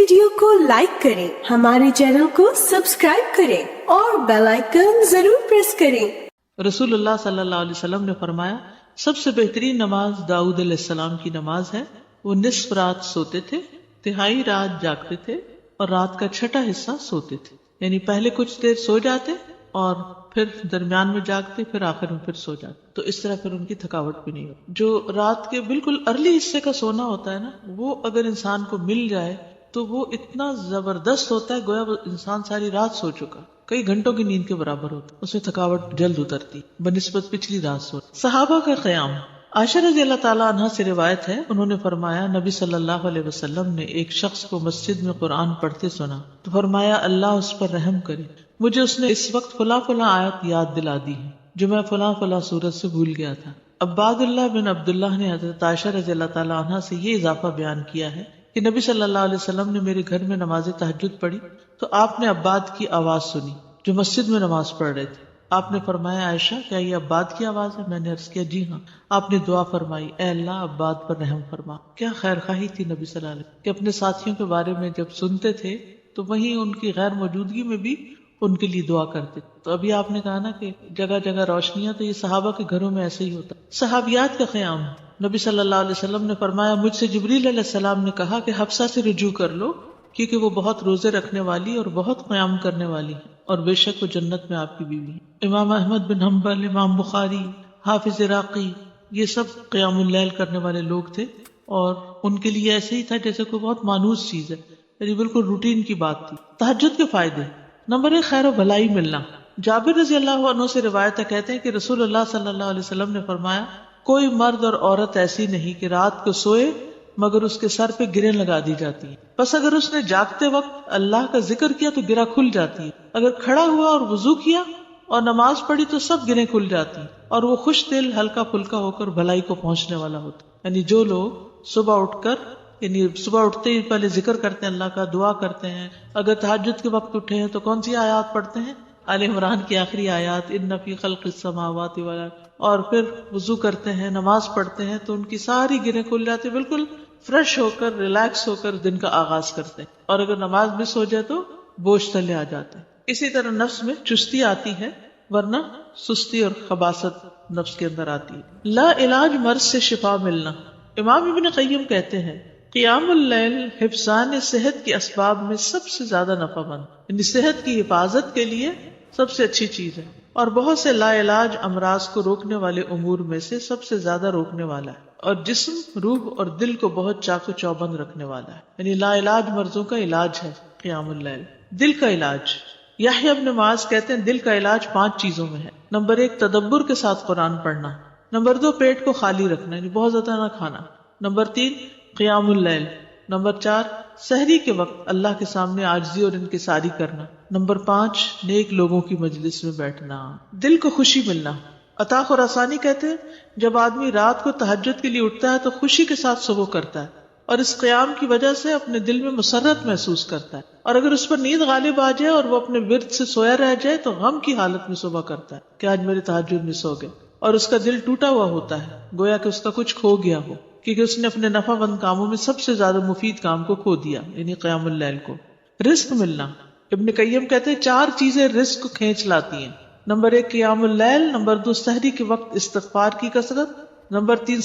Video کو like کریں، ہمارے چینل کو سبسکرائب کریں اور بیل آئیکن ضرور پریس کریں۔ رسول اللہ صلی اللہ علیہ وسلم نے فرمایا سب سے بہترین نماز داؤد علیہ السلام کی نماز ہے۔ وہ نصف رات سوتے تھے، تہائی رات جاگتے تھے اور رات کا چھٹا حصہ سوتے تھے، یعنی پہلے کچھ دیر سو جاتے اور پھر درمیان میں جاگتے، پھر آخر میں پھر سو جاتے، تو اس طرح پھر ان کی تھکاوٹ بھی نہیں ہوتی۔ جو رات کے بالکل ارلی حصے کا سونا ہوتا ہے نا، وہ اگر انسان کو مل جائے تو وہ اتنا زبردست ہوتا ہے گویا وہ انسان ساری رات سو چکا، کئی گھنٹوں کی نیند کے برابر ہوتا ہے، اس میں تھکاوٹ جلد اترتی بنسبت پچھلی رات سو۔ صحابہ کا قیام، عائشہ رضی اللہ تعالیٰ عنہ سے روایت ہے، انہوں نے فرمایا نبی صلی اللہ علیہ وسلم نے ایک شخص کو مسجد میں قرآن پڑھتے سنا تو فرمایا اللہ اس پر رحم کرے، مجھے اس نے اس وقت فلاں فلاں آیت یاد دلا دی ہے جو میں فلاں فلاں سورت سے بھول گیا تھا۔ عباد اللہ بن عبداللہ نے حضرت عائشہ رضی اللہ تعالیٰ عنہ سے یہ اضافہ بیان کیا ہے کہ نبی صلی اللہ علیہ وسلم نے میرے گھر میں نماز تہجد پڑھی تو آپ نے عباد کی آواز سنی جو مسجد میں نماز پڑھ رہے تھے۔ آپ نے فرمایا عائشہ کیا یہ عباد کی آواز ہے؟ میں نے عرض کیا جی ہاں۔ آپ نے دعا فرمائی اے اللہ عباد پر رحم فرما۔ کیا خیر خواہی تھی نبی صلی اللہ علیہ وسلم کہ اپنے ساتھیوں کے بارے میں جب سنتے تھے تو وہیں ان کی غیر موجودگی میں بھی ان کے لیے دعا کرتے۔ تو ابھی آپ نے کہا نا کہ جگہ جگہ روشنیاں، تو یہ صحابہ کے گھروں میں ایسے ہی ہوتا۔ صحابیات کا قیام، نبی صلی اللہ علیہ وسلم نے فرمایا مجھ سے جبریل علیہ السلام نے کہا کہ حفصہ سے رجوع کر لو کیونکہ وہ بہت روزے رکھنے والی اور بہت قیام کرنے والی ہے اور بے شک وہ جنت میں آپ کی بیوی ہے۔ امام احمد بن حنبل، امام بخاری، حافظ عراقی، یہ سب قیام اللیل کرنے والے لوگ تھے اور ان کے لیے ایسے ہی تھا جیسے کوئی بہت مانوس چیز ہے، یعنی بالکل روٹین کی بات تھی۔ تہجد کے فائدے، نمبر 1 خیر و بھلائی ملنا۔ جابر رضی اللہ عنہ سے روایت ہے، کہتے ہیں کہ رسول اللہ صلی اللہ علیہ وسلم نے فرمایا کوئی مرد اور عورت ایسی نہیں کہ رات کو سوئے مگر اس کے سر پہ گریں لگا دی جاتی ہے، بس اگر اس نے جاگتے وقت اللہ کا ذکر کیا تو گرہ کھل جاتی ہے، اگر کھڑا ہوا اور وضو کیا اور نماز پڑھی تو سب گریں کھل جاتی ہیں، اور وہ خوش دل ہلکا پھلکا ہو کر بھلائی کو پہنچنے والا ہوتا ہے۔ یعنی جو لوگ صبح اٹھ کر صبح اٹھتے ہی پہلے ذکر کرتے ہیں، اللہ کا دعا کرتے ہیں، اگر تہجد کے وقت اٹھے ہیں تو کون سی آیات پڑھتے ہیں؟ آل عمران کی آخری آیات، ان فی خلق السماوات والارض، اور پھر وضو کرتے ہیں، نماز پڑھتے ہیں تو ان کی ساری گرہیں کھل جاتی ہیں، بالکل فریش ہو کر ریلیکس ہو کر دن کا آغاز کرتے ہیں، اور اگر نماز مس ہو جائے تو بوجھ تلے آ جاتے ہیں۔ اسی طرح نفس میں چستی آتی ہے ورنہ سستی اور خباثت نفس کے اندر آتی ہے۔ لا علاج مرض سے شفا ملنا، امام ابن قیم کہتے ہیں قیام اللیل حفظان صحت کے اسباب میں سب سے زیادہ نفع مند، یعنی صحت کی حفاظت کے لیے سب سے اچھی چیز ہے، اور بہت سے لا علاج امراض کو روکنے والے امور میں سے سب سے زیادہ روکنے والا ہے، اور جسم، روح اور دل کو بہت چاق و چوبند رکھنے والا ہے، یعنی لا علاج مرضوں کا علاج ہے قیام اللیل۔ دل کا علاج، یحییٰ ابن معاذ کہتے ہیں دل کا علاج 5 چیزوں میں ہے۔ نمبر 1 تدبر کے ساتھ قرآن پڑھنا، نمبر 2 پیٹ کو خالی رکھنا یعنی بہت زیادہ نہ کھانا، نمبر 3 قیام اللیل، نمبر 4 سحری کے وقت اللہ کے سامنے عاجزی اور انکساری کرنا، نمبر 5 نیک لوگوں کی مجلس میں بیٹھنا۔ دل کو خوشی ملنا، عطا خراسانی کہتے ہیں جب آدمی رات کو تہجد کے لیے اٹھتا ہے تو خوشی کے ساتھ صبح کرتا ہے اور اس قیام کی وجہ سے اپنے دل میں مسرت محسوس کرتا ہے، اور اگر اس پر نیند غالب آ جائے اور وہ اپنے ورد سے سویا رہ جائے تو غم کی حالت میں صبح کرتا ہے کہ آج میرے تہجد مس ہو گئے، اور اس کا دل ٹوٹا ہوا ہوتا ہے گویا کہ اس کا کچھ کھو گیا ہو، کیونکہ اس نے اپنے نفع مند کاموں میں سب سے زیادہ مفید کام کو کھو دیا، یعنی قیام اللیل کو۔ رزق ملنا، ابن قیم کہتے ہیں 4 چیزیں رزق کو کھینچ لاتی ہیں۔ نمبر 1 قیام اللیل، نمبر 2 سحری کے وقت استغفار کی کثرت، نمبر 3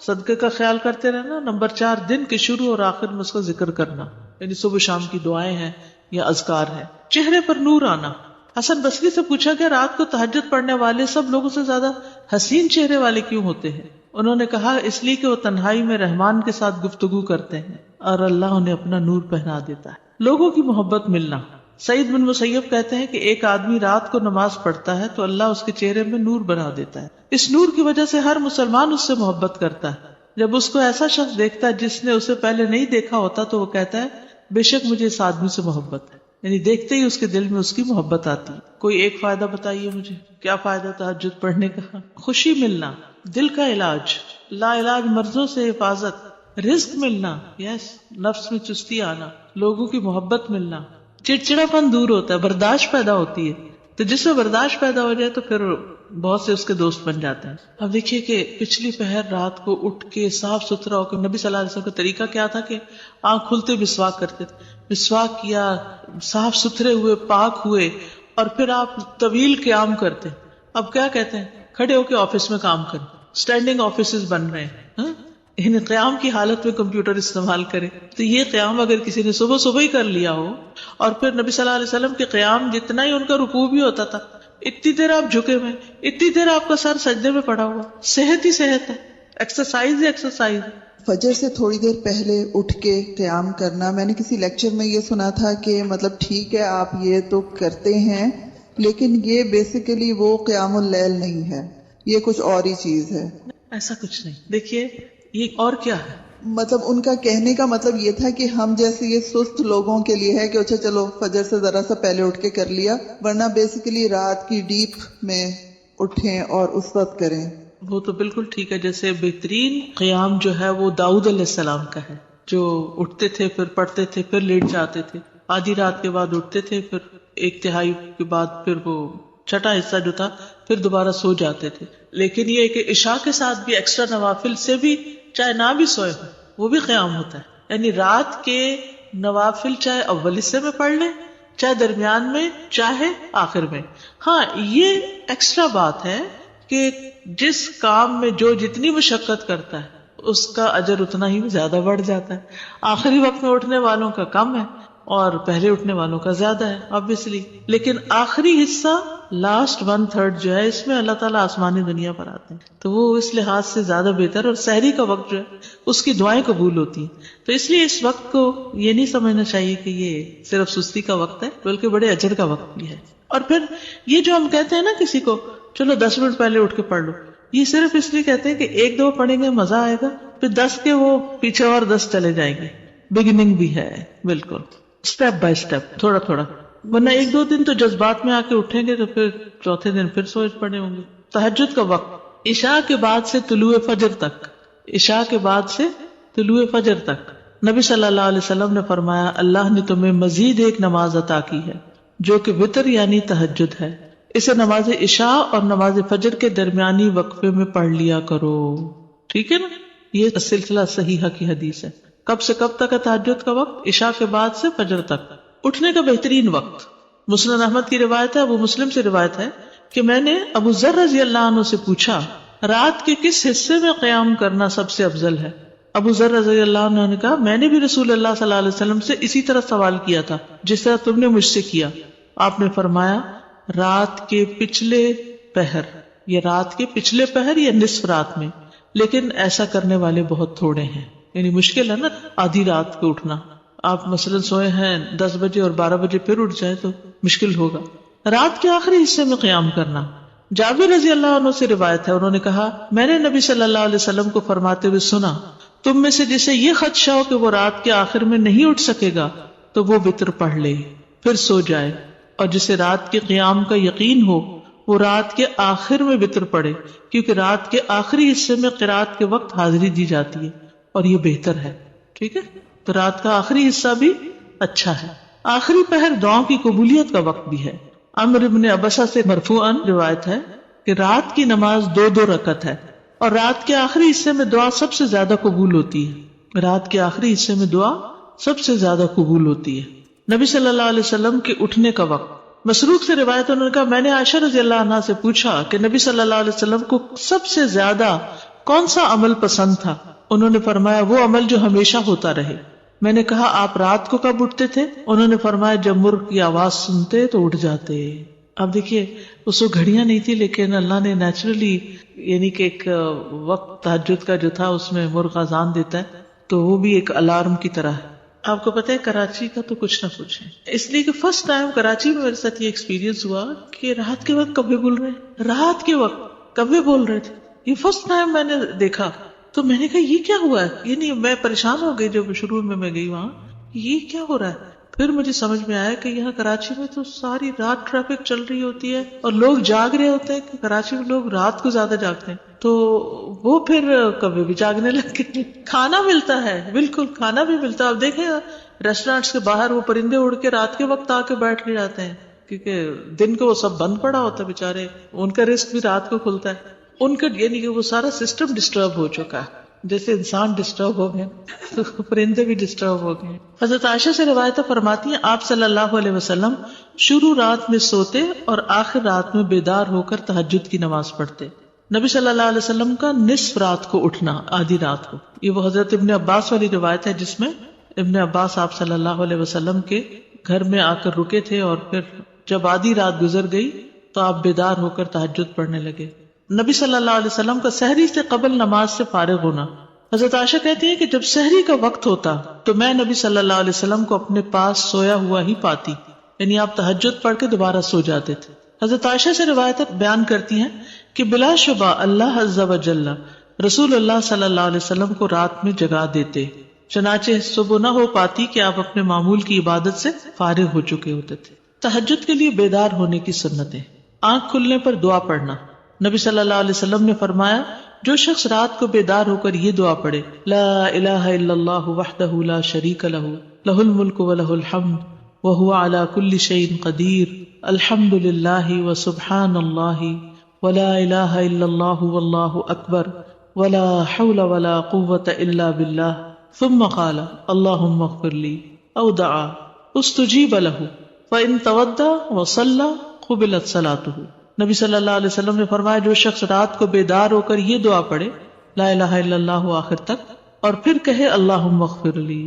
صدقے کا خیال کرتے رہنا، نمبر 4 دن کے شروع اور آخر میں اس کا ذکر کرنا، یعنی صبح شام کی دعائیں ہیں یا اذکار ہیں۔ چہرے پر نور آنا، حسن بصری سے پوچھا کہ رات کو تہجد پڑھنے والے سب لوگوں سے زیادہ حسین چہرے والے کیوں ہوتے ہیں؟ انہوں نے کہا اس لیے کہ وہ تنہائی میں رحمان کے ساتھ گفتگو کرتے ہیں اور اللہ انہیں اپنا نور پہنا دیتا ہے۔ لوگوں کی محبت ملنا، سعید بن مسیب کہتے ہیں کہ ایک آدمی رات کو نماز پڑھتا ہے تو اللہ اس کے چہرے میں نور بنا دیتا ہے، اس نور کی وجہ سے ہر مسلمان اس سے محبت کرتا ہے۔ جب اس کو ایسا شخص دیکھتا ہے جس نے اسے پہلے نہیں دیکھا ہوتا تو وہ کہتا ہے بے شک مجھے اس آدمی سے محبت ہے، یعنی دیکھتے ہی اس کے دل میں اس کی محبت آتی ہے۔ کوئی ایک فائدہ بتائیے مجھے، کیا فائدہ تہجد پڑھنے کا؟ خوشی ملنا، دل کا علاج، لا علاج مرضوں سے حفاظت، رزق ملنا، نفس میں چستی آنا، لوگوں کی محبت ملنا، چڑچڑا پن دور ہوتا ہے، برداشت پیدا ہوتی ہے، تو جس میں برداشت پیدا ہو جائے تو پھر بہت سے اس کے دوست بن جاتے ہیں. اب دیکھیے کہ پچھلی پہر رات کو اٹھ کے صاف ستھرا ہو کے، نبی صلی اللہ علیہ وسلم کا طریقہ کیا تھا کہ آنکھ کھلتے مسواک کرتے تھے. مسواک کیا، صاف ستھرے ہوئے، پاک ہوئے، اور پھر آپ طویل قیام کرتے. اب کیا کہتے ہیں، کھڑے ہو کے آفس میں کام کریں، اسٹینڈنگ آفیسز بن رہے ہیں. یعنی قیام کی حالت میں کمپیوٹر استعمال کرے. تو یہ قیام اگر کسی نے صبح صبح ہی کر لیا ہو، اور پھر نبی صلی اللہ علیہ وسلم کے قیام جتنا ہی ان کا رکوع بھی ہوتا تھا، اتنی دیر آپ جھکے ہوئے، اتنی دیر آپ کا سر سجدے میں پڑا ہوا، صحت ہی صحت ہے، ایکسرسائز ہی ایکسرسائز ہے. فجر سے تھوڑی دیر پہلے اٹھ کے قیام کرنا، میں نے کسی لیکچر میں یہ سنا تھا کہ مطلب ٹھیک ہے آپ یہ تو کرتے ہیں، لیکن یہ بیسیکلی وہ قیام اللیل نہیں ہے، یہ کچھ اور ہی چیز ہے. ایسا کچھ نہیں. دیکھیے یہ اور کیا ہے، مطلب ان کا کہنے کا مطلب یہ تھا کہ ہم جیسے یہ سست لوگوں کے لیے ہے کہ اچھا چلو فجر سے ذرا سا پہلے اٹھ کے کر لیا، ورنہ بیسیکلی رات کی ڈیپ میں اٹھیں اور اس وقت کریں. وہ تو بالکل ٹھیک ہے. جیسے بہترین قیام جو ہے وہ داؤد علیہ السلام کا ہے، جو اٹھتے تھے پھر پڑھتے تھے پھر لیٹ جاتے تھے، آدھی رات کے بعد اٹھتے تھے، پھر ایک تہائی کے بعد پھر وہ چھٹا حصہ جو تھا پھر دوبارہ سو جاتے تھے. لیکن یہ کہ عشاء کے ساتھ بھی ایکسٹرا نوافل سے بھی چاہے نہ بھی سوئے وہ بھی قیام ہوتا ہے. یعنی رات کے نوافل چاہے اول حصے میں پڑھ لیں، چاہے درمیان میں، چاہے آخر میں. ہاں یہ ایکسٹرا بات ہے کہ جس کام میں جو جتنی مشقت کرتا ہے اس کا اجر اتنا ہی زیادہ بڑھ جاتا ہے. آخری وقت میں اٹھنے والوں کا کم ہے اور پہلے اٹھنے والوں کا زیادہ ہے obviously. لیکن آخری حصہ لاسٹ 1/3 جو ہے اس میں اللہ تعالیٰ آسمانی دنیا پر آتے ہیں، تو وہ اس لحاظ سے زیادہ بہتر. اور سحری کا وقت جو ہے اس کی دعائیں قبول ہوتی ہیں. تو اس لیے اس وقت کو یہ نہیں سمجھنا چاہیے کہ یہ صرف سستی کا وقت ہے، بلکہ بڑے اجر کا وقت بھی ہے. اور پھر یہ جو ہم کہتے ہیں نا کسی کو چلو 10 منٹ پہلے اٹھ کے پڑھ لو، یہ صرف اس لیے کہتے ہیں کہ 1-2 پڑھیں گے مزہ آئے گا، پھر 10 کے وہ پیچھے اور 10 چلے جائیں گے. بگننگ بھی ہے بالکل، اسٹیپ بائی اسٹیپ، تھوڑا تھوڑا. ورنہ 1-2 دن تو جذبات میں آ کے اٹھیں گے تو پھر چوتھے دن پھر سوچ پڑے ہوں گے. تہجد کا وقت عشاء کے بعد سے طلوع فجر تک، عشاء کے بعد سے طلوع فجر تک نبی صلی اللہ علیہ وسلم نے فرمایا اللہ نے تمہیں مزید ایک نماز عطا کی ہے جو کہ وتر یعنی تہجد ہے، اسے نماز عشاء اور نماز فجر کے درمیانی وقفے میں پڑھ لیا کرو. ٹھیک ہے نا، یہ سلسلہ صحیحہ کی حدیث ہے. کب سے کب تک ہے تہجد کا وقت؟ عشاء کے بعد سے فجر تک. اٹھنے کا بہترین وقت مسند احمد کی روایت ہے، ابو مسلم سے روایت ہے کہ میں نے ابو ذر رضی اللہ عنہ سے پوچھا رات کے کس حصے میں قیام کرنا سب سے افضل ہے؟ ابو ذر رضی اللہ عنہ نے کہا میں نے بھی رسول اللہ صلی اللہ علیہ وسلم سے اسی طرح سوال کیا تھا جس طرح تم نے مجھ سے کیا. آپ نے فرمایا رات کے پچھلے پہر، یا رات کے پچھلے پہر یا نصف رات میں، لیکن ایسا کرنے والے بہت تھوڑے ہیں. یعنی مشکل ہے نا آدھی رات کو اٹھنا. آپ مثلا سوئے ہیں 10 بجے اور 12 بجے پھر اٹھ جائے تو مشکل ہوگا. رات کے آخری حصے میں قیام کرنا. جابر رضی اللہ عنہ سے روایت ہے، انہوں نے کہا میں نے نبی صلی اللہ علیہ وسلم کو فرماتے ہوئے سنا تم میں سے جسے یہ خدشہ ہو کہ وہ رات کے آخر میں نہیں اٹھ سکے گا تو وہ وتر پڑھ لے پھر سو جائے، اور جسے رات کے قیام کا یقین ہو وہ رات کے آخر میں وتر پڑھے، کیونکہ رات کے آخری حصے میں قرات کے وقت حاضری دی جاتی ہے اور یہ بہتر ہے. ٹھیک ہے، تو رات کا آخری حصہ بھی اچھا ہے. آخری پہر دعاؤں کی قبولیت کا وقت بھی ہے. عمرو بن ابسہ سے مرفوعاً روایت ہے کہ رات کی نماز 2 رکعت ہے اور رات کے آخری حصے میں دعا سب سے زیادہ قبول ہوتی ہے. رات کے آخری حصے میں دعا سب سے زیادہ قبول ہوتی ہے. نبی صلی اللہ علیہ وسلم کے اٹھنے کا وقت. مسروق سے روایت انہوں نے کہا میں نے عائشہ رضی اللہ عنہا سے پوچھا کہ نبی صلی اللہ علیہ وسلم کو سب سے زیادہ کون سا عمل پسند تھا؟ انہوں نے فرمایا وہ عمل جو ہمیشہ ہوتا رہے. میں نے کہا آپ رات کو کب اٹھتے تھے؟ انہوں نے فرمایا جب مرغ کی آواز سنتے تو اٹھ جاتے. اب دیکھیے اس وقت گھڑیاں نہیں تھی، لیکن اللہ نے نیچرلی یعنی کہ ایک وقت تہجد کا جو تھا اس میں مرغ اذان دیتا ہے تو وہ بھی ایک الارم کی طرح ہے. آپ کو پتہ ہے کراچی کا تو کچھ نہ پوچھیں، اس لیے کہ فرسٹ ٹائم کراچی میں میرے ساتھ یہ ایکسپیرینس ہوا کہ رات کے وقت کبھی بول رہے، رات کے وقت کبھی بول رہے تھے. یہ فرسٹ ٹائم میں نے دیکھا تو میں نے کہا یہ کیا ہوا ہے. یعنی میں پریشان ہو گئی جب شروع میں گئی وہاں، یہ کیا ہو رہا ہے. پھر مجھے سمجھ میں آیا کہ یہاں کراچی میں تو ساری رات ٹریفک چل رہی ہوتی ہے اور لوگ جاگ رہے ہوتے ہیں کہ کراچی میں لوگ رات کو زیادہ جاگتے ہیں، تو وہ پھر کبھی بھی جاگنے لگے. کھانا ملتا ہے، بالکل کھانا بھی ملتا ہے. اب دیکھیں ریسٹورینٹس کے باہر وہ پرندے اڑ کے رات کے وقت آ کے بیٹھ کے جاتے ہیں کیونکہ دن کو وہ سب بند پڑا ہوتا ہے بیچارے، ان کا رزق بھی رات کو کھلتا ہے. ان کا یعنی کہ وہ سارا سسٹم ڈسٹرب ہو چکا ہے. جیسے انسان ڈسٹرب ہو گئے تو پرندے بھی ڈسٹرب ہو گئے. حضرت عائشہ سے روایت فرماتی ہیں آپ صلی اللہ علیہ وسلم شروع رات میں سوتے اور آخر رات میں بیدار ہو کر تہجد کی نماز پڑھتے. نبی صلی اللہ علیہ وسلم کا نصف رات کو اٹھنا، آدھی رات کو، یہ وہ حضرت ابن عباس والی روایت ہے جس میں ابن عباس آپ صلی اللہ علیہ وسلم کے گھر میں آ کر رکے تھے اور پھر جب آدھی رات گزر گئی تو آپ بیدار ہو کر تہجد پڑھنے لگے. نبی صلی اللہ علیہ وسلم کا سحری سے قبل نماز سے فارغ ہونا. حضرت عائشہ کہتی ہیں کہ جب سحری کا وقت ہوتا تو میں نبی صلی اللہ علیہ وسلم کو اپنے پاس سویا ہوا ہی پاتی، یعنی آپ تہجد پڑھ کے دوبارہ سو جاتے تھے. حضرت عائشہ سے روایت بیان کرتی ہیں کہ بلا شبہ اللہ عز و جل رسول اللہ صلی اللہ علیہ وسلم کو رات میں جگا دیتے، چنانچہ صبح نہ ہو پاتی کہ آپ اپنے معمول کی عبادت سے فارغ ہو چکے ہوتے تھے. تہجد کے لیے بیدار ہونے کی سنتیں. آنکھ کھلنے پر دعا پڑھنا. نبی صلی اللہ علیہ وسلم نے فرمایا جو شخص رات کو بیدار ہو کر یہ دعا پڑھے لا الہ الا اللہ وحدہ لا شریک لہ لہ الملک و لہ الحمد وہو علی کل شیء قدیر الحمد للہ وسبحان اللہ ولا الہ الا اللہ واللہ اکبر ولا حول ولا قوة الا باللہ ثم قال اللہم اغفر لی او دعا استجیب لہ فإن تودع وصلى قبلت صلاتہ. نبی صلی اللہ علیہ وسلم نے فرمایا جو شخص رات کو بیدار ہو کر یہ دعا پڑھے لا الہ الا اللہ آخر تک اور پھر کہے اللہم اغفر لی،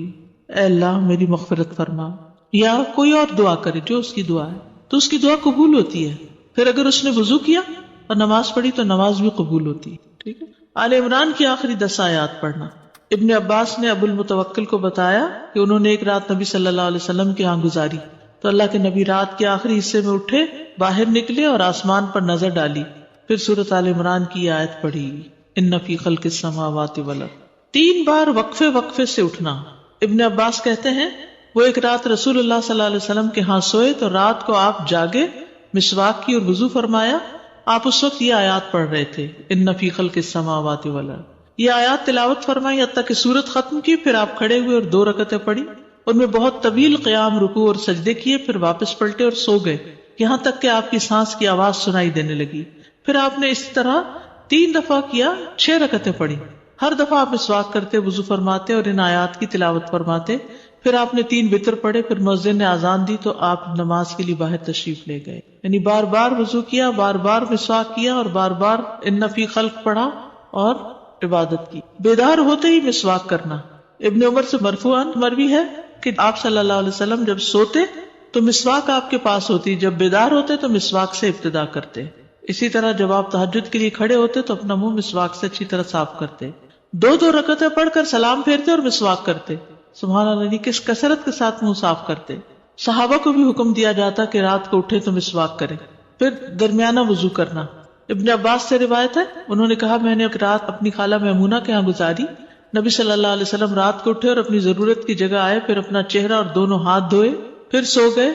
اے اللہ میری مغفرت فرما، یا کوئی اور دعا کرے جو اس کی دعا ہے تو اس کی دعا قبول ہوتی ہے. پھر اگر اس نے وضو کیا اور نماز پڑھی تو نماز بھی قبول ہوتی ہے. ٹھیک ہے. آل عمران کی آخری 10 آیات پڑھنا. ابن عباس نے ابو المتوکل کو بتایا کہ انہوں نے ایک رات نبی صلی اللہ علیہ وسلم کے ہاں گزاری تو اللہ کے نبی رات کے آخری حصے میں اٹھے، باہر نکلے اور آسمان پر نظر ڈالی، پھر سورۃ آل عمران کی آیت پڑھی ان فی خلق السماوات والارض. 3 بار وقفے سے اٹھنا. ابن عباس کہتے ہیں وہ ایک رات رسول اللہ صلی اللہ علیہ وسلم کے ہاں سوئے تو رات کو آپ جاگے، مسواک کی اور وضو فرمایا. آپ اس وقت یہ آیات پڑھ رہے تھے ان فی خلق السماوات والارض. یہ آیات تلاوت فرمائی حتیٰ کہ سورت ختم کی، پھر آپ کھڑے ہوئے اور 2 رکعتیں پڑھی. ان میں بہت طویل قیام، رکوع اور سجدے کیے، پھر واپس پلٹے اور سو گئے یہاں تک کہ آپ کی سانس کی آواز سنائی دینے لگی. پھر آپ نے اسی طرح 3 دفعہ کیا، 6 رکعتیں پڑھی. ہر دفعہ آپ مسواک کرتے، وضو فرماتے اور ان آیات کی تلاوت فرماتے. پھر آپ نے 3 وتر پڑھے، پھر مؤذن نے اذان دی تو آپ نماز کے لیے باہر تشریف لے گئے. یعنی بار بار وضو کیا، بار بار مسواک کیا اور بار بار ان فی خلق پڑھا اور عبادت کی. بیدار ہوتے ہی مسواک کرنا. ابن عمر سے مرفوعاً مروی ہے کہ آپ صلی اللہ علیہ وسلم جب سوتے تو مسواک آپ کے پاس ہوتی، جب بیدار ہوتے تو مسواک سے ابتدا کرتے. اسی طرح جب آپ تہجد کے لیے کھڑے ہوتے تو اپنا منہ مسواک سے اچھی طرح صاف کرتے. 2 رکعتیں پڑھ کر سلام پھیرتے اور مسواک کرتے. سبحان اللہ، کس کثرت کے ساتھ منہ صاف کرتے. صحابہ کو بھی حکم دیا جاتا کہ رات کو اٹھے تو مسواک کرے. پھر درمیانہ وضو کرنا. ابن عباس سے روایت ہے انہوں نے کہا میں نے ایک رات اپنی خالہ میمونہ کے ہاں گزاری. نبی صلی اللہ علیہ وسلم رات کو اٹھے اور اپنی ضرورت کی جگہ آئے، پھر اپنا چہرہ اور دونوں ہاتھ دھوئے، پھر سو گئے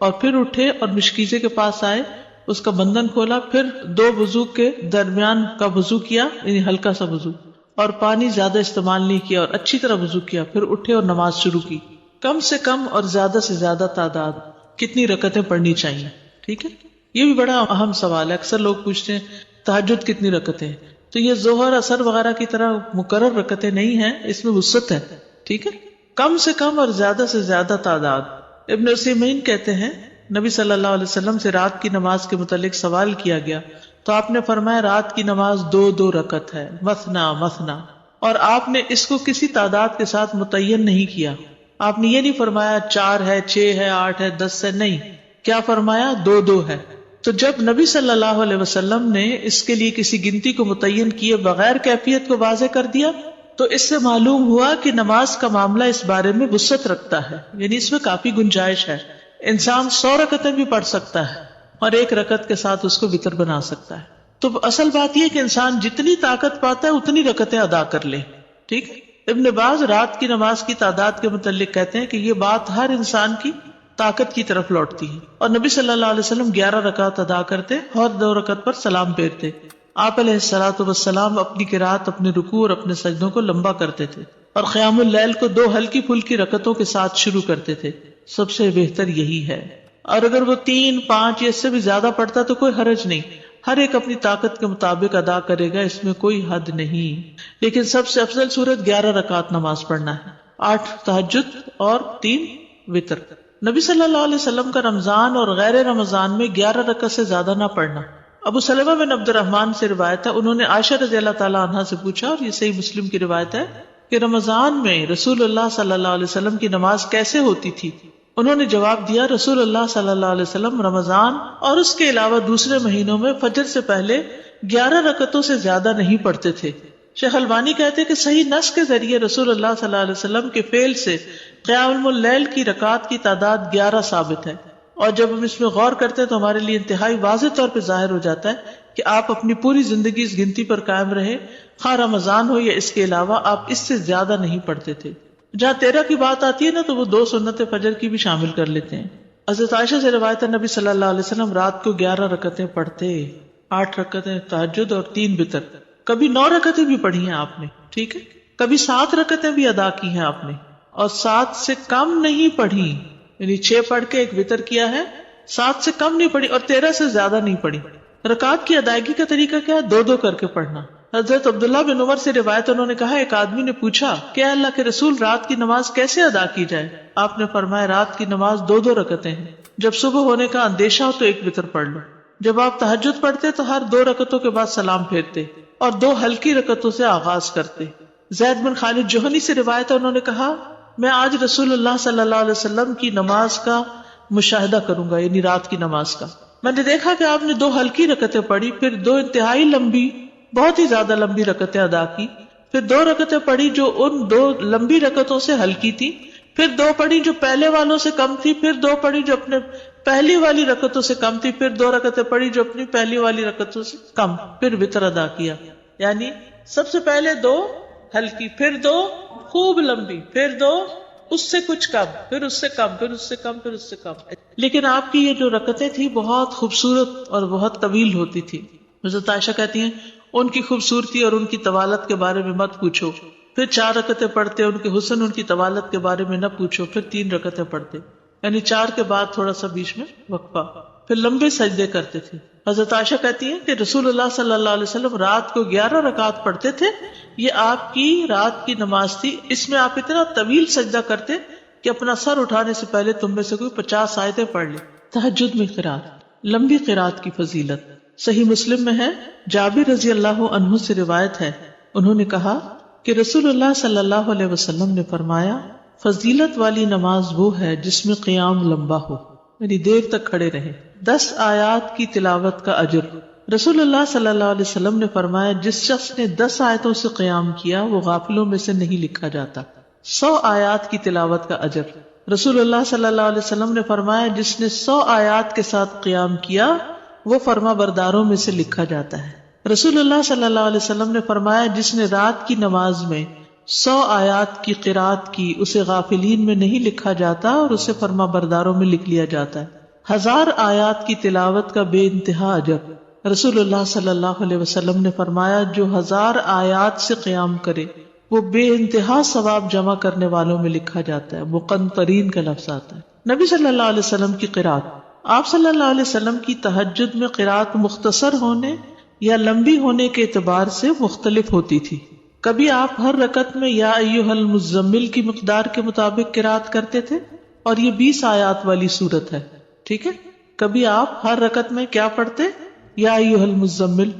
اور پھر اٹھے اور مشکیزے کے پاس آئے، اس کا بندھن کھولا، پھر 2 وضو کے درمیان کا وضو کیا، یعنی ہلکا سا وضو، اور پانی زیادہ استعمال نہیں کیا اور اچھی طرح وضو کیا، پھر اٹھے اور نماز شروع کی. کم سے کم اور زیادہ سے زیادہ تعداد کتنی رکعتیں پڑھنی چاہیے. ٹھیک ہے. یہ بھی بڑا اہم سوال ہے. اکثر لوگ پوچھتے ہیں تہجد کتنی رکعتیں ہیں، تو یہ ظہر اثر وغیرہ کی طرح مقرر رکعتیں نہیں ہیں، اس میں وسعت ہے. ٹھیک ہے. کم سے کم اور زیادہ سے زیادہ تعداد. ابن عثیمین کہتے ہیں نبی صلی اللہ علیہ وسلم سے رات کی نماز کے متعلق سوال کیا گیا تو آپ نے فرمایا رات کی نماز 2 رکعت ہے، مثنا مثنا، اور آپ نے اس کو کسی تعداد کے ساتھ متعین نہیں کیا. آپ نے یہ نہیں فرمایا 4 ہے، 6 ہے، 8 ہے، 10 ہے، نہیں. کیا فرمایا؟ 2 ہے. تو جب نبی صلی اللہ علیہ وسلم نے اس کے لیے کسی گنتی کو متعین کیے بغیر کیفیت کو واضح کر دیا تو اس سے معلوم ہوا کہ نماز کا معاملہ اس بارے میں وسعت رکھتا ہے، یعنی اس میں کافی گنجائش ہے. انسان 100 رکعتیں بھی پڑھ سکتا ہے اور 1 رکعت کے ساتھ اس کو وتر بنا سکتا ہے. تو اصل بات یہ کہ انسان جتنی طاقت پاتا ہے اتنی رکعتیں ادا کر لے. ٹھیک. ابن باز رات کی نماز کی تعداد کے متعلق کہتے ہیں کہ یہ بات ہر انسان کی طاقت کی طرف لوٹتی ہے، اور نبی صلی اللہ علیہ وسلم 11 رکعت ادا کرتے اور 2 رکعت پر سلام پھیرتے. آپ علیہ الصلوۃ والسلام اپنی قرات، اپنے رکوع اور اپنے سجدوں کو لمبا کرتے تھے اور قیام اللیل کو 2 ہلکی پھلکی رکعتوں کے ساتھ شروع کرتے تھے. سب سے بہتر یہی ہے. اور اگر وہ 3, 5 یا اس سے بھی زیادہ پڑھتا تو کوئی حرج نہیں، ہر ایک اپنی طاقت کے مطابق ادا کرے گا، اس میں کوئی حد نہیں. لیکن سب سے افضل صورت 11 رکعت نماز پڑھنا ہے، 8 تہجد اور 3 وتر. نبی صلی اللہ علیہ وسلم کا رمضان اور غیر رمضان میں 11 رکعت سے زیادہ نہ پڑھنا. ابو سلمہ بن عبد الرحمن سے روایت ہے، انہوں نے عائشہ رضی اللہ تعالی عنہا سے پوچھا، اور یہ صحیح مسلم کی روایت ہے، کہ رمضان میں رسول اللہ صلی اللہ علیہ وسلم کی نماز کیسے ہوتی تھی؟ انہوں نے جواب دیا، رسول اللہ صلی اللہ علیہ وسلم رمضان اور اس کے علاوہ دوسرے مہینوں میں فجر سے پہلے 11 رکعتوں سے زیادہ نہیں پڑھتے تھے. شیخ البانی کہتے ہیں کہ صحیح نص کے ذریعے رسول اللہ صلی اللہ علیہ وسلم کے فعل سے قیام اللیل کی رکعات کی تعداد 11 ثابت ہے، اور جب ہم اس میں غور کرتے ہیں تو ہمارے لیے انتہائی واضح طور پہ ظاہر ہو جاتا ہے کہ آپ اپنی پوری زندگی اس گنتی پر قائم رہے، خواہ رمضان ہو یا اس کے علاوہ، آپ اس سے زیادہ نہیں پڑھتے تھے. جہاں 13 کی بات آتی ہے نا تو وہ 2 سنت فجر کی بھی شامل کر لیتے ہیں. حضرت عائشہ سے روایت ہے، نبی صلی اللہ علیہ وسلم رات کو 11 رکعتیں پڑھتے، 8 رکعتیں تہجد اور 3 وتر. کبھی 9 رکعتیں بھی پڑھی ہیں آپ نے، ٹھیک ہے، کبھی 7 رکعتیں بھی ادا کی ہیں آپ نے، اور 7 سے کم نہیں پڑھی، یعنی 6 پڑھ کے 1 وتر کیا ہے، 7 سے کم نہیں پڑھی اور 13 سے زیادہ نہیں پڑھی. رکعات کی ادائیگی کا طریقہ کیا ہے؟ 2 کر کے پڑھنا. حضرت عبداللہ بن عمر سے روایت، انہوں نے کہا، ایک آدمی نے پوچھا کہ اللہ کے رسول رات کی نماز کیسے ادا کی جائے؟ آپ نے فرمایا، رات کی نماز 2 رکعتیں ہیں، جب صبح ہونے کا اندیشہ ہو تو 1 وتر پڑھ لو. جب آپ تہجد پڑھتے تو ہر 2 رکعتوں کے بعد سلام پھیرتے اور 2 ہلکی رکعتوں سے آغاز کرتے. زید بن خالد جوہنی سے روایت ہے، انہوں نے کہا، میں آج رسول اللہ صلی اللہ علیہ وسلم کی نماز کا مشاہدہ کروں گا، یعنی رات کی نماز کا. میں نے دیکھا کہ آپ نے 2 ہلکی رکعتیں پڑھی، پھر 2 انتہائی لمبی، بہت ہی زیادہ لمبی رکعتیں ادا کی، پھر 2 رکعتیں پڑھی جو ان 2 لمبی رکعتوں سے ہلکی تھی، پھر 2 پڑھی جو پہلے والوں سے کم تھی، پھر 2 پڑھی جو اپنے پہلی والی رکعتوں سے کم تھی، پھر 2 رکعتیں پڑھی جو اپنی پہلی والی رکعتوں سے کم، پھر وتر ادا کیا. یعنی سب سے پہلے 2 ہلکی، پھر 2 خوب لمبی، پھر 2 اس سے کچھ کم، پھر اس سے کم، پھر اس سے کم، پھر اس سے کم. لیکن آپ کی یہ جو رکعتیں تھی بہت خوبصورت اور بہت طویل ہوتی تھی. حضرت عائشہ کہتی ہیں، ان کی خوبصورتی اور ان کی طوالت کے بارے میں مت پوچھو. پھر 4 رکعتیں پڑھتے، ان کے حسن، ان کی طوالت کے بارے میں نہ پوچھو. پھر 3 رکعتیں پڑھتے، یعنی 4 کے بعد تھوڑا سا بیچ میں وقفہ، پھر لمبے سجدے کرتے تھے. حضرت عائشہ کہتی ہیں کہ رسول اللہ صلی اللہ علیہ وسلم رات کو 11 رکعات پڑھتے تھے، یہ آپ کی رات کی نماز تھی. اس میں آپ اتنا طویل سجدہ کرتے کہ اپنا سر اٹھانے سے پہلے تم میں سے کوئی 50 آیتیں پڑھ لے. تہجد میں قرات، لمبی قرات کی فضیلت صحیح مسلم میں ہے. جابر رضی اللہ عنہ سے روایت ہے، انہوں نے کہا کہ رسول اللہ صلی اللہ علیہ وسلم نے فرمایا، فضیلت والی نماز وہ ہے جس میں قیام لمبا ہو، یعنی دیر تک کھڑے رہے. 10 آیات کی تلاوت کا اجر. رسول اللہ صلی اللہ علیہ وسلم نے فرمایا، جس شخص نے 10 آیتوں سے قیام کیا وہ غافلوں میں سے نہیں لکھا جاتا. 100 آیات کی تلاوت کا اجر. رسول اللہ صلی اللہ علیہ وسلم نے فرمایا، جس نے 100 آیات کے ساتھ قیام کیا وہ فرما برداروں میں سے لکھا جاتا ہے. رسول اللہ صلی اللہ علیہ وسلم نے فرمایا، جس نے رات کی نماز میں 100 آیات کی قرات کی اسے غافلین میں نہیں لکھا جاتا اور اسے فرما برداروں میں لکھ لیا جاتا ہے. 1000 آیات کی تلاوت کا بے انتہا اجر. رسول اللہ صلی اللہ علیہ وسلم نے فرمایا، جو 1000 آیات سے قیام کرے وہ بے انتہا ثواب جمع کرنے والوں میں لکھا جاتا ہے. مقنطرین کا لفظ آتا ہے. نبی صلی اللہ علیہ وسلم کی قرات. آپ صلی اللہ علیہ وسلم کی تہجد میں قرات مختصر ہونے یا لمبی ہونے کے اعتبار سے مختلف ہوتی تھی. کبھی آپ ہر رکعت میں یا ایھا المزمل کی مقدار کے مطابق قرات کرتے تھے، اور یہ 20 آیات والی سورت ہے، ٹھیک ہے. کبھی آپ ہر رکعت میں کیا پڑھتے؟ یا ایھا المزمل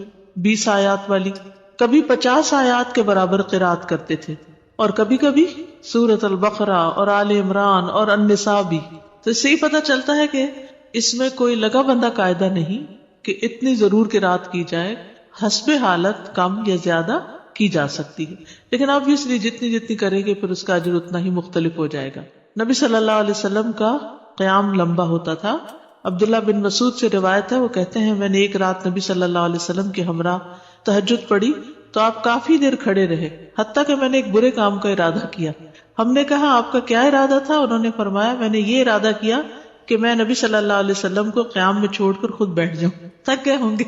20 آیات والی. کبھی 50 آیات کے برابر قرات کرتے تھے، اور کبھی کبھی سورۃ البقرہ اور آل عمران اور النساء بھی. تو اس سے ہی پتہ چلتا ہے کہ اس میں کوئی لگا بندہ قاعدہ نہیں کہ اتنی ضرور قرات کی جائے، حسب حالت کم یا زیادہ کی جا سکتی ہے، لیکن obviously جتنی کریں گے پھر اس کا اجر اتنا ہی مختلف ہو جائے گا. نبی صلی اللہ علیہ وسلم کا قیام لمبا ہوتا تھا. عبداللہ بن مسعود سے روایت ہے، وہ کہتے ہیں، میں نے ایک رات نبی صلی اللہ علیہ وسلم کے ہمراہ تہجد پڑھی تو آپ کافی دیر کھڑے رہے، حتیٰ کہ میں نے ایک برے کام کا ارادہ کیا. ہم نے کہا، آپ کا کیا ارادہ تھا؟ انہوں نے فرمایا، میں نے یہ ارادہ کیا کہ میں نبی صلی اللہ علیہ وسلم کو قیام میں چھوڑ کر خود بیٹھ جاؤں. تھک گئے ہوں گے.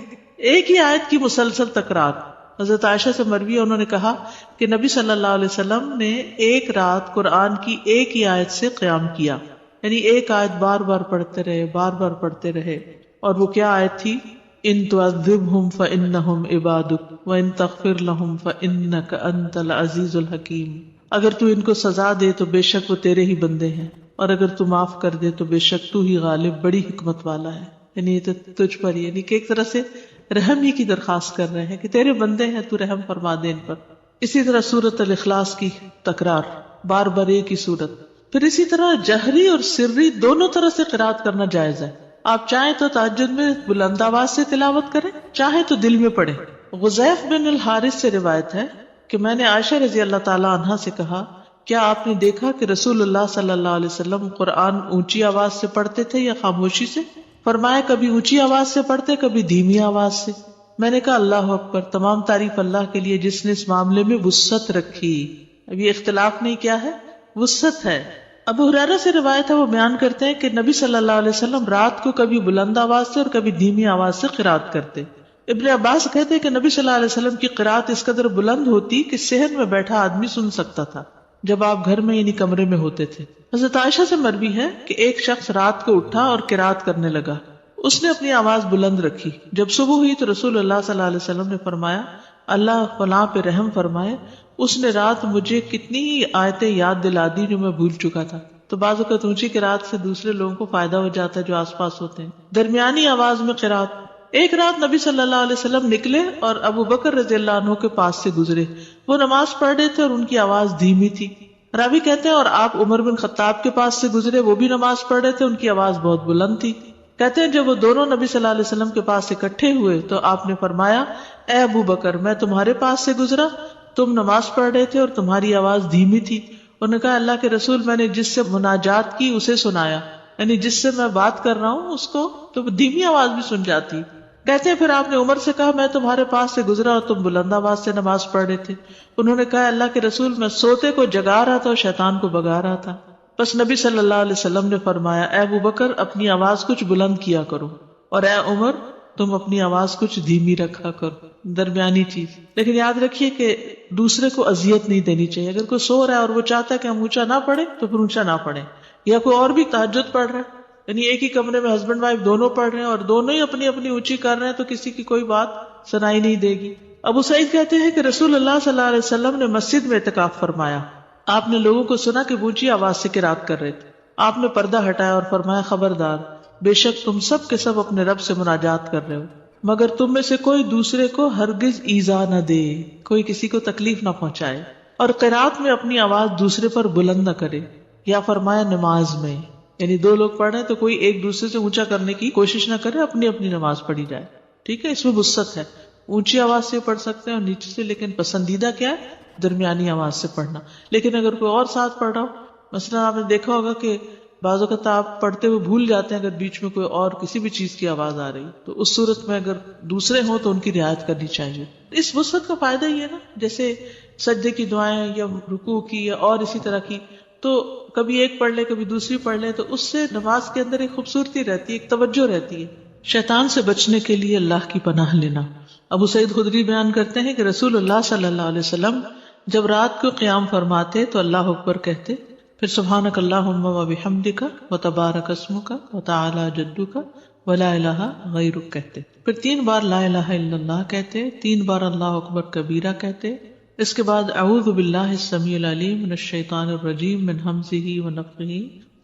ایک ہی آیت کی مسلسل تکرار. حضرت عائشہ سے مروی ہے، انہوں نے کہا کہ نبی صلی اللہ علیہ وسلم نے ایک رات قرآن کی ایک ہی آیت سے قیام کیا. یعنی ایک آیت بار بار پڑھتے رہے. اور وہ کیا آیت تھی؟ ان تعذبہم فانہم عبادک وان تغفر لہم فانک انت العزیز الحکیم. اگر تو ان کو سزا دے تو بے شک وہ تیرے ہی بندے ہیں، اور اگر تو معاف کر دے تو بے شک تو ہی غالب بڑی حکمت والا ہے. یعنی یہ تو تجھ پر، یعنی کہ ایک طرح سے رحم ہی کی درخواست کر رہے ہیں کہ تیرے بندے ہیں، تو رحم فرما دے ان پر. اسی طرح سورۃ الاخلاص کی تکرار، بار بار ایک ہی سورت. پھر اسی طرح جہری اور سری دونوں طرح سے قرات کرنا جائز ہے. آپ چاہیں تو تہجد میں بلند آواز سے تلاوت کریں، چاہیں تو دل میں پڑھیں. غزیف بن الحارث سے روایت ہے کہ میں نے عائشہ رضی اللہ تعالی عنہا سے کہا، کیا آپ نے دیکھا کہ رسول اللہ صلی اللہ علیہ وسلم قرآن اونچی آواز سے پڑھتے تھے یا خاموشی سے؟ فرمایا کبھی اونچی آواز سے پڑھتے، کبھی دھیمی آواز سے. میں نے کہا اللہ اکبر، تمام تعریف اللہ کے لیے جس نے اس معاملے میں وسعت رکھی. اب یہ اختلاف نہیں، کیا ہے؟ وسعت ہے. ابو ہریرہ سے روایت ہے، وہ بیان کرتے ہیں کہ نبی صلی اللہ علیہ وسلم رات کو کبھی بلند آواز سے اور کبھی دھیمی آواز سے قرات کرتے. ابن عباس کہتے ہیں کہ نبی صلی اللہ علیہ وسلم کی قرات اس قدر بلند ہوتی کہ صحن میں بیٹھا آدمی سن سکتا تھا جب آپ گھر میں یعنی کمرے میں ہوتے تھے. حضرت عائشہ سے مروی ہے کہ ایک شخص رات کو اٹھا اور قرات کرنے لگا. اس نے اپنی آواز بلند رکھی. جب صبح ہوئی تو رسول اللہ صلی اللہ علیہ وسلم نے فرمایا اللہ فلاں پہ رحم فرمائے، اس نے رات مجھے کتنی ہی آیتیں یاد دلا دی جو میں بھول چکا تھا. تو بعض اوقات اونچی قرات سے دوسرے لوگوں کو فائدہ ہو جاتا ہے جو آس پاس ہوتے ہیں. درمیانی آواز میں قرات. ایک رات نبی صلی اللہ علیہ وسلم نکلے اور ابو بکر رضی اللہ عنہ کے پاس سے گزرے. وہ نماز پڑھ رہے تھے اور ان کی آواز دھیمی تھی. راوی کہتے ہیں اور آپ عمر بن خطاب کے پاس سے گزرے، وہ بھی نماز پڑھ رہے تھے، ان کی آواز بہت بلند تھی. کہتے ہیں جب وہ دونوں نبی صلی اللہ علیہ وسلم کے پاس اکٹھے ہوئے تو آپ نے فرمایا اے ابو بکر، میں تمہارے پاس سے گزرا، تم نماز پڑھ رہے تھے اور تمہاری آواز دھیمی تھی. انہوں نے کہا اللہ کے رسول، میں نے جس سے مناجات کی اسے سنایا، یعنی جس سے میں بات کر رہا ہوں اس کو تو دھیمی آواز بھی سن جاتی. کہتے ہیں پھر آپ نے عمر سے کہا میں تمہارے پاس سے گزرا اور تم بلند آواز سے نماز پڑھ رہے تھے. انہوں نے کہا اللہ کے رسول، میں سوتے کو جگا رہا تھا اور شیطان کو بگا رہا تھا. بس نبی صلی اللہ علیہ وسلم نے فرمایا اے ابو بکر، اپنی آواز کچھ بلند کیا کرو، اور اے عمر، تم اپنی آواز کچھ دھیمی رکھا کرو. درمیانی چیز. لیکن یاد رکھیے کہ دوسرے کو اذیت نہیں دینی چاہیے. اگر کوئی سو رہا ہے اور وہ چاہتا ہے کہ ہم اونچا نہ پڑھیں تو پھر اونچا نہ پڑھیں. یا کوئی اور بھی تہجد پڑھ رہا ہے، یعنی ایک ہی کمرے میں ہسبینڈ وائف دونوں پڑھ رہے ہیں اور دونوں ہی اپنی اپنی اونچی کر رہے ہیں تو کسی کی کوئی بات سنائی نہیں دے گی. ابو سعید کہتے ہیں کہ رسول اللہ صلی اللہ علیہ وسلم نے مسجد میں اعتکاف فرمایا. آپ نے لوگوں کو سنا کہ اونچی آواز سے قرات کر رہے تھے. آپ نے پردہ ہٹایا اور فرمایا خبردار، بے شک تم سب کے سب اپنے رب سے مناجات کر رہے ہو، مگر تم میں سے کوئی دوسرے کو ہرگز ایذا نہ دے، کوئی کسی کو تکلیف نہ پہنچائے، اور قرات میں اپنی آواز دوسرے پر بلند نہ کرے. یا فرمایا نماز میں، یعنی دو لوگ پڑھ رہے ہیں تو کوئی ایک دوسرے سے اونچا کرنے کی کوشش نہ کرے، اپنی اپنی نماز پڑھی جائے. ٹھیک ہے، اس میں وسعت ہے. اونچی آواز سے پڑھ سکتے ہیں اور نیچے سے، لیکن پسندیدہ کیا ہے؟ درمیانی آواز سے پڑھنا. لیکن اگر کوئی اور ساتھ پڑھ رہا ہو، مثلا آپ نے دیکھا ہوگا کہ بعض اوقات آپ پڑھتے ہوئے بھول جاتے ہیں اگر بیچ میں کوئی اور کسی بھی چیز کی آواز آ رہی، تو اس صورت میں اگر دوسرے ہوں تو ان کی رعایت کرنی چاہیے. اس وسعت کا فائدہ یہ ہے نا، جیسے سجدے کی دعائیں یا رکوع کی یا اور اسی طرح کی، تو کبھی ایک پڑھ لے کبھی دوسری پڑھ لے، تو اس سے نماز کے اندر ایک خوبصورتی رہتی ہے، ایک توجہ رہتی ہے. شیطان سے بچنے کے لیے اللہ کی پناہ لینا. ابو سعید خدری بیان کرتے ہیں کہ رسول اللہ صلی اللہ علیہ وسلم جب رات کو قیام فرماتے تو اللہ اکبر کہتے، پھر سبحانک اللہم و بحمدک و تبارک اسمک و تعالی جدک و لا الہ غیرک کہتے، پھر 3 بار لا الہ الا اللہ کہتے، 3 بار اللہ اکبر کبیرہ کہتے. اس کے بعد اعوذ باللہ السمیع العلیم من الشیطان الرجیم من ہمزہ و نفخہ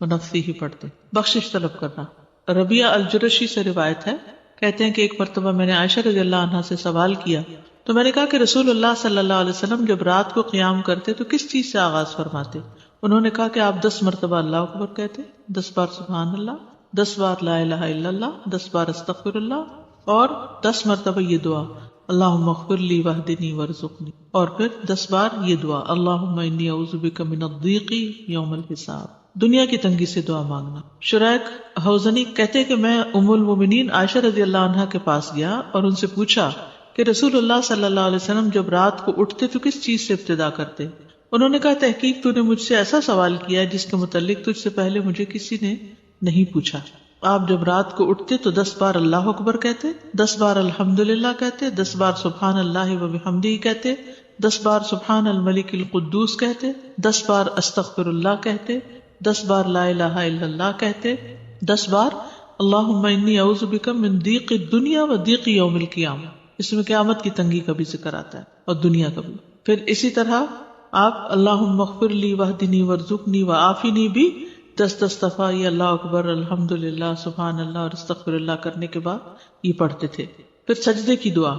و نفثہ پڑھتے. بخشش طلب کرنا. ربیعہ الجرشی سے روایت ہے، کہتے ہیں کہ ایک مرتبہ میں نے عائشہ رضی اللہ عنہا سے سوال کیا تو میں نے کہا کہ رسول اللہ صلی اللہ علیہ وسلم جب رات کو قیام کرتے تو کس چیز سے آغاز فرماتے؟ انہوں نے کہا کہ آپ 10 مرتبہ اللہ اکبر کہتے، 10 بار سبحان اللہ، 10 بار لا الہ الا اللہ، 10 بار استغفر اللہ، اور 10 مرتبہ یہ دعا اللہم اغفر لی واہدنی وارزقنی، اور پھر 10 بار یہ دعا اللہم انی اعوذ بک من الضیق یوم الحساب، دنیا کی تنگی سے دعا مانگنا. شریک حوزنی کہتے کہ میں ام المومنین عائشہ رضی اللہ عنہا کے پاس گیا اور ان سے پوچھا کہ رسول اللہ صلی اللہ علیہ وسلم جب رات کو اٹھتے تو کس چیز سے ابتدا کرتے؟ انہوں نے کہا تحقیق تو نے مجھ سے ایسا سوال کیا جس کے متعلق تجھ سے پہلے مجھے کسی نے نہیں پوچھا. آپ جب رات کو اٹھتے تو 10 بار اللہ اکبر کہتے، 10 بار الحمدللہ کہتے، 10 بار سبحان اللہ و بحمدہ کہتے، 10 بار سبحان الملک القدوس کہتے، 10 بار استغفر اللہ کہتے، 10 بار لا الہ الا اللہ کہتے، 10 بار اللہم انی اعوذ بک من ضیق الدنیا و ضیق یوم القیامہ، اس میں قیامت کی تنگی کا بھی ذکر آتا ہے اور دنیا کا بھی. پھر اسی طرح آپ اللہم اغفر لی واہدنی وارزقنی وعافنی بھی 10 دفعہ یہ اللہ اکبر الحمدللہ سبحان اللہ اور استغفر اللہ کرنے کے بعد یہ پڑھتے تھے. پھر سجدے کی دعا